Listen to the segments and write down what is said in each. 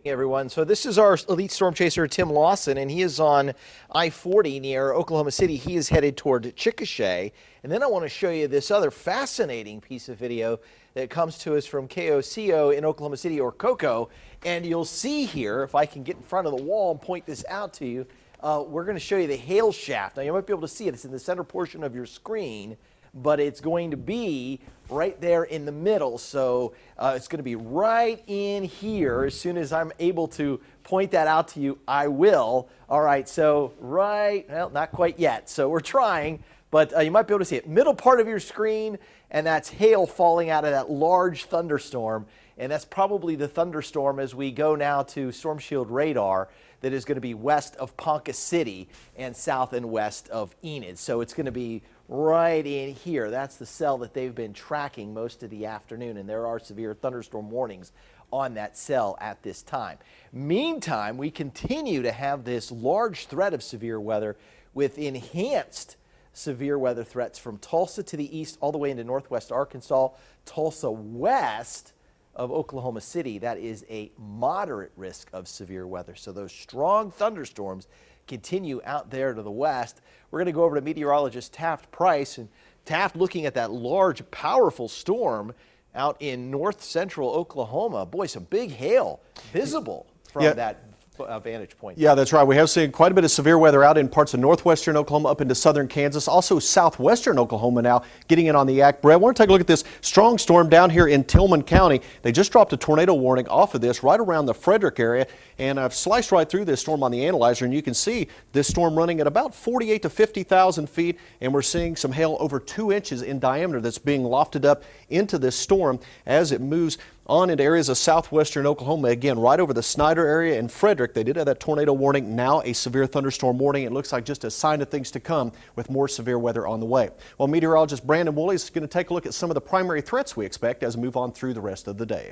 Everyone. So this is our elite storm chaser, Tim Lawson, and he is on I-40 near Oklahoma City. He is headed toward Chickasha. And then I want to show you this other fascinating piece of video that comes to us from KOCO in Oklahoma City, or COCO. And you'll see here, if I can get in front of the wall and point this out to you, we're going to show you the hail shaft. Now you might be able to see it. It's in the center portion of your screen, but it's going to be right there in the middle. So it's going to be right in here. As soon as I'm able to point that out to you, I will. All right, so well, not quite yet. So we're trying, but you might be able to see it. Middle part of your screen, and that's hail falling out of that large thunderstorm. And that's probably the thunderstorm as we go now to Storm Shield radar that is going to be west of Ponca City and south and west of Enid. So it's going to be right in here. That's the cell that they've been tracking most of the afternoon, and there are severe thunderstorm warnings on that cell at this time. Meantime, we continue to have this large threat of severe weather with enhanced severe weather threats from Tulsa to the east all the way into northwest Arkansas, Tulsa west of Oklahoma City. That is a moderate risk of severe weather. So those strong thunderstorms continue out there to the west. We're going to go over to meteorologist Taft Price. And Taft, looking at that large, powerful storm out in north central Oklahoma. Boy, some big hail visible from that vantage point. Yeah, that's right. We have seen quite a bit of severe weather out in parts of northwestern Oklahoma up into southern Kansas, also southwestern Oklahoma now getting in on the act. Brett, I want to take a look at this strong storm down here in Tillman County. They just dropped a tornado warning off of this right around the Frederick area, and I've sliced right through this storm on the analyzer, and you can see this storm running at about 48 to 50,000 feet, and we're seeing some hail over 2 inches in diameter that's being lofted up into this storm as it moves on into areas of southwestern Oklahoma. Again, right over the Snyder area and Frederick. They did have that tornado warning, now a severe thunderstorm warning. It looks like just a sign of things to come with more severe weather on the way. Well, meteorologist Brandon Woolley is going to take a look at some of the primary threats we expect as we move on through the rest of the day.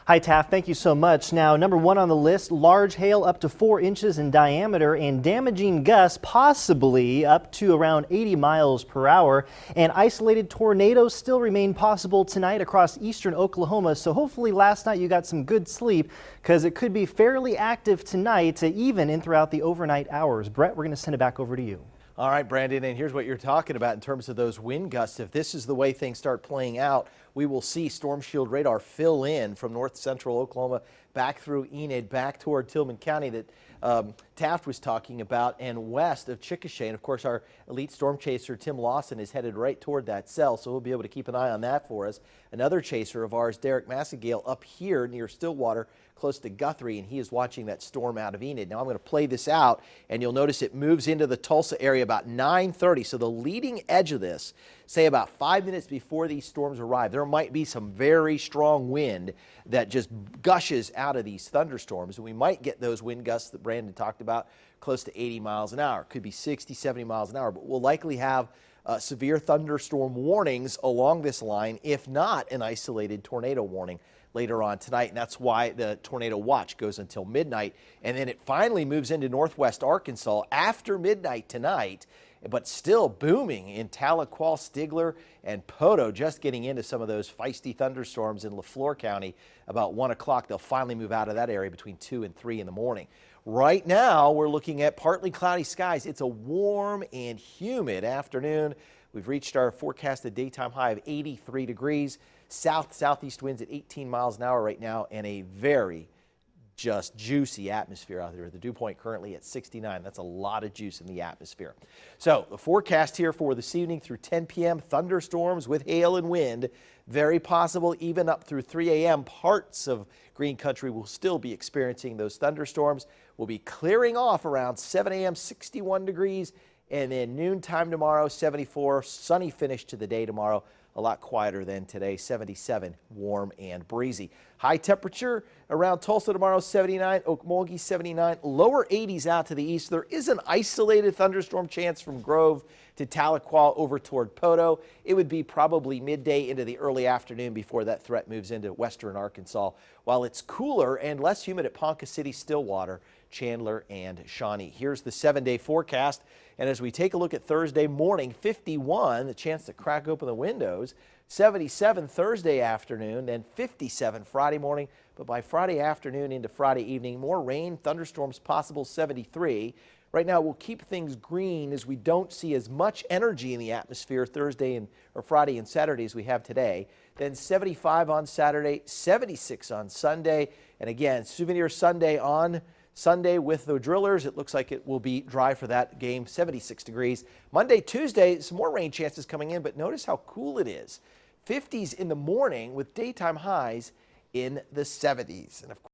Hi, Taft. Thank you so much. Now, number one on the list, large hail up to 4 inches in diameter and damaging gusts possibly up to around 80 miles per hour. And isolated tornadoes still remain possible tonight across eastern Oklahoma. So hopefully last night you got some good sleep, because it could be fairly active tonight, even in throughout the overnight hours. Brett, we're going to send it back over to you. All right, Brandon, and here's what you're talking about in terms of those wind gusts. If this is the way things start playing out, we will see Storm Shield radar fill in from north central Oklahoma back through Enid, back toward Tillman County that Taft was talking about, and west of Chickasha. And of course, our elite storm chaser, Tim Lawson, is headed right toward that cell, so we'll be able to keep an eye on that for us. Another chaser of ours, Derek Massagale, up here near Stillwater, close to Guthrie, and he is watching that storm out of Enid. Now I'm going to play this out, and you'll notice it moves into the Tulsa area about 9:30. So the leading edge of this, say about 5 minutes before these storms arrive, there might be some very strong wind that just gushes out of these thunderstorms. And we might get those wind gusts that Brandon talked about, close to 80 miles an hour. Could be 60, 70 miles an hour, but we'll likely have severe thunderstorm warnings along this line, if not an isolated tornado warning later on tonight. And that's why the tornado watch goes until midnight, and then it finally moves into northwest Arkansas after midnight tonight, but still booming in Tahlequah, Stigler, and Poto, just getting into some of those feisty thunderstorms in LaFleur County. About 1 o'clock, they'll finally move out of that area between 2 and 3 in the morning. Right now, we're looking at partly cloudy skies. It's a warm and humid afternoon. We've reached our forecasted daytime high of 83 degrees. Southeast winds at 18 miles an hour right now, and a very just juicy atmosphere out there. The dew point currently at 69. That's a lot of juice in the atmosphere. So the forecast here for this evening through 10 p.m., thunderstorms with hail and wind, very possible even up through 3 a.m. Parts of green country will still be experiencing those thunderstorms. We'll be clearing off around 7 a.m., 61 degrees, and then noontime tomorrow, 74. Sunny finish to the day tomorrow. A lot quieter than today, 77, warm and breezy. High temperature around Tulsa tomorrow, 79, Okmulgee 79, lower 80s out to the east. There is an isolated thunderstorm chance from Grove to Tahlequah over toward Poto. It would be probably midday into the early afternoon before that threat moves into western Arkansas, while it's cooler and less humid at Ponca City, Stillwater, Chandler, and Shawnee. Here's the 7-day forecast. And as we take a look at Thursday morning, 51, the chance to crack open the windows, 77 Thursday afternoon, then 57 Friday morning, but by Friday afternoon into Friday evening, more rain, thunderstorms possible, 73. Right now, we'll keep things green as we don't see as much energy in the atmosphere Thursday or Friday and Saturday as we have today. Then 75 on Saturday, 76 on Sunday. And again, Souvenir Sunday on Sunday with the drillers. It looks like it will be dry for that game, 76 degrees. Monday, Tuesday, some more rain chances coming in, but notice how cool it is. 50s in the morning with daytime highs in the 70s. And of course,